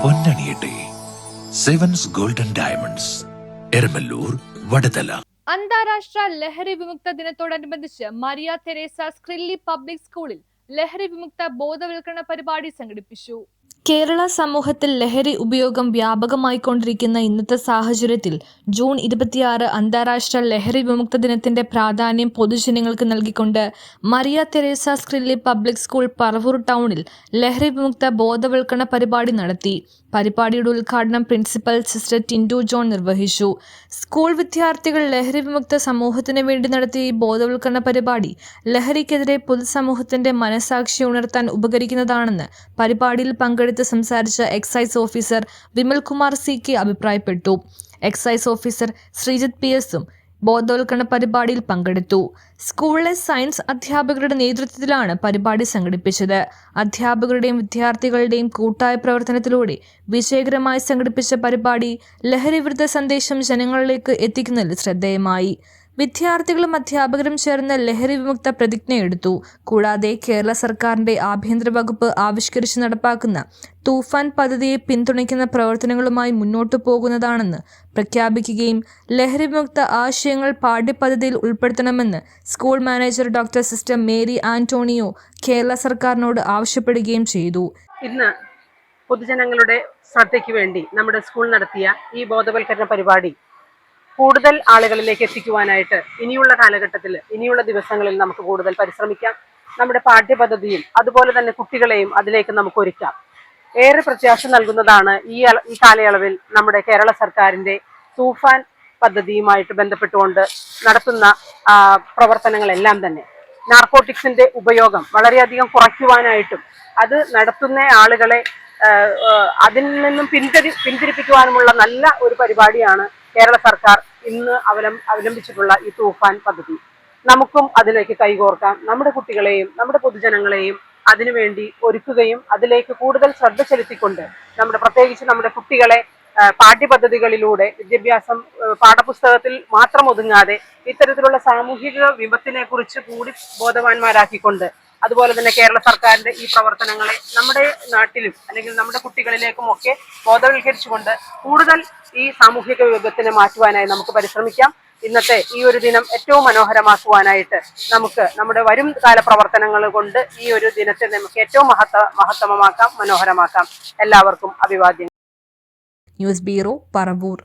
പൊന്നണിയട്ടെ. Sevens Golden Diamonds, Eramallur, Vadathala. അന്താരാഷ്ട്ര ലഹരി വിമുക്ത ദിനത്തോടനുബന്ധിച്ച് മരിയ തെരേസ സ്ക്രില്ലി പബ്ലിക് സ്കൂളിൽ ലഹരി വിമുക്ത ബോധവൽക്കരണ പരിപാടി സംഘടിപ്പിച്ചു. കേരള സമൂഹത്തിൽ ലഹരി ഉപയോഗം വ്യാപകമായിക്കൊണ്ടിരിക്കുന്ന ഇന്നത്തെ സാഹചര്യത്തിൽ ജൂൺ 26 അന്താരാഷ്ട്ര ലഹരി വിമുക്ത ദിനത്തിന്റെ പ്രാധാന്യം പൊതുജനങ്ങൾക്ക് നൽകിക്കൊണ്ട് മരിയ തെരേസ സ്ക്രില്ലി പബ്ലിക് സ്കൂൾ പറവൂർ ടൗണിൽ ലഹരി വിമുക്ത ബോധവൽക്കരണ പരിപാടി നടത്തി. പരിപാടിയുടെ ഉദ്ഘാടനം പ്രിൻസിപ്പൽ സിസ്റ്റർ ടിൻഡു ജോൺ നിർവഹിച്ചു. സ്കൂൾ വിദ്യാർത്ഥികൾ ലഹരി വിമുക്ത സമൂഹത്തിന് വേണ്ടി നടത്തിയ ഈ ബോധവൽക്കരണ പരിപാടി ലഹരിക്കെതിരെ പൊതുസമൂഹത്തിന്റെ മനസാക്ഷി ഉണർത്താൻ ഉപകരിക്കുന്നതാണെന്ന് പരിപാടിയിൽ പങ്കെടുത്ത് സംസാരിച്ച എക്സൈസ് ഓഫീസർ വിമൽകുമാർ CK അഭിപ്രായപ്പെട്ടു. എക്സൈസ് ഓഫീസർ ശ്രീജിത്ത് PS ബോധവൽക്കരണ പരിപാടിയിൽ പങ്കെടുത്തു. സ്കൂളിലെ സയൻസ് അധ്യാപകരുടെ നേതൃത്വത്തിലാണ് പരിപാടി സംഘടിപ്പിച്ചത്. അധ്യാപകരുടെയും വിദ്യാർത്ഥികളുടെയും കൂട്ടായ പ്രവർത്തനത്തിലൂടെ വിജയകരമായി സംഘടിപ്പിച്ച പരിപാടി ലഹരിവിരുദ്ധ സന്ദേശം ജനങ്ങളിലേക്ക് എത്തിക്കുന്നതിൽ ശ്രദ്ധേയമായി. വിദ്യാർത്ഥികളും അധ്യാപകരും ചേർന്ന് ലഹരി വിമുക്ത പ്രതിജ്ഞയെടുത്തു. കൂടാതെ കേരള സർക്കാരിന്റെ ആഭ്യന്തര വകുപ്പ് ആവിഷ്കരിച്ച് നടപ്പാക്കുന്ന തൂഫാൻ പദ്ധതിയെ പിന്തുണയ്ക്കുന്ന പ്രവർത്തനങ്ങളുമായി മുന്നോട്ടു പോകുന്നതാണെന്ന് പ്രഖ്യാപിക്കുകയും ലഹരി വിമുക്ത ആശയങ്ങൾ പാഠ്യപദ്ധതിയിൽ ഉൾപ്പെടുത്തണമെന്ന് school manager doctor sister Mary Antonio Kerala സർക്കാരിനോട് ആവശ്യപ്പെടുകയും ചെയ്തു. ഇന്ന് പൊതുജനങ്ങളുടെ ശ്രദ്ധയ്ക്ക് വേണ്ടി നമ്മുടെ സ്കൂൾ നടത്തിയ ഈ ബോധവൽക്കരണ പരിപാടി കൂടുതൽ ആളുകളിലേക്ക് എത്തിക്കുവാനായിട്ട് ഇനിയുള്ള കാലഘട്ടത്തിൽ, ഇനിയുള്ള ദിവസങ്ങളിൽ നമുക്ക് കൂടുതൽ പരിശ്രമിക്കാം. നമ്മുടെ പാഠ്യപദ്ധതിയിൽ അതുപോലെ തന്നെ കുട്ടികളെയും അതിലേക്ക് നമുക്ക് ഒരുക്കാം. ഏറെ പ്രത്യാശ നൽകുന്നതാണ് ഈ കാലയളവിൽ നമ്മുടെ കേരള സർക്കാരിന്റെ തൂഫാൻ പദ്ധതിയുമായിട്ട് ബന്ധപ്പെട്ടുകൊണ്ട് നടത്തുന്ന പ്രവർത്തനങ്ങളെല്ലാം തന്നെ. നാർക്കോട്ടിക്സിന്റെ ഉപയോഗം വളരെയധികം കുറയ്ക്കുവാനായിട്ടും അത് നടത്തുന്ന ആളുകളെ അതിൽ നിന്നും പിന്തിരിപ്പിക്കുവാനുമുള്ള നല്ല ഒരു പരിപാടിയാണ് കേരള സർക്കാർ ഇന്ന് അവലംബിച്ചിട്ടുള്ള ഈ തൂഫാൻ പദ്ധതി. നമുക്കും അതിലേക്ക് കൈകോർക്കാം. നമ്മുടെ കുട്ടികളെയും നമ്മുടെ പൊതുജനങ്ങളെയും അതിനുവേണ്ടി ഒരുക്കുകയും അതിലേക്ക് കൂടുതൽ ശ്രദ്ധ ചെലുത്തിക്കൊണ്ട് പ്രത്യേകിച്ച് നമ്മുടെ കുട്ടികളെ പാഠ്യപദ്ധതികളിലൂടെ വിദ്യാഭ്യാസം പാഠപുസ്തകത്തിൽ മാത്രം ഒതുങ്ങാതെ ഇത്തരത്തിലുള്ള സാമൂഹിക വിപത്തിനെ കുറിച്ച് കൂടി ബോധവാന്മാരാക്കിക്കൊണ്ട് അതുപോലെ തന്നെ കേരള സർക്കാരിന്റെ ഈ പ്രവർത്തനങ്ങളെ നമ്മുടെ നാട്ടിലും അല്ലെങ്കിൽ നമ്മുടെ കുട്ടികളിലേക്കും ഒക്കെ ബോധവൽക്കരിച്ചുകൊണ്ട് കൂടുതൽ ഈ സാമൂഹിക വിപത്തിനെ മാറ്റുവാനായി നമുക്ക് പരിശ്രമിക്കാം. ഇന്നത്തെ ഈ ഒരു ദിനം ഏറ്റവും മനോഹരമാക്കുവാനായിട്ട് നമുക്ക് നമ്മുടെ വരും കാല പ്രവർത്തനങ്ങൾ കൊണ്ട് ഈ ഒരു ദിനത്തെ നമുക്ക് ഏറ്റവും മഹത്തമമാക്കാം, മനോഹരമാക്കാം. എല്ലാവർക്കും അഭിവാദ്യം. News bureau, Paravur.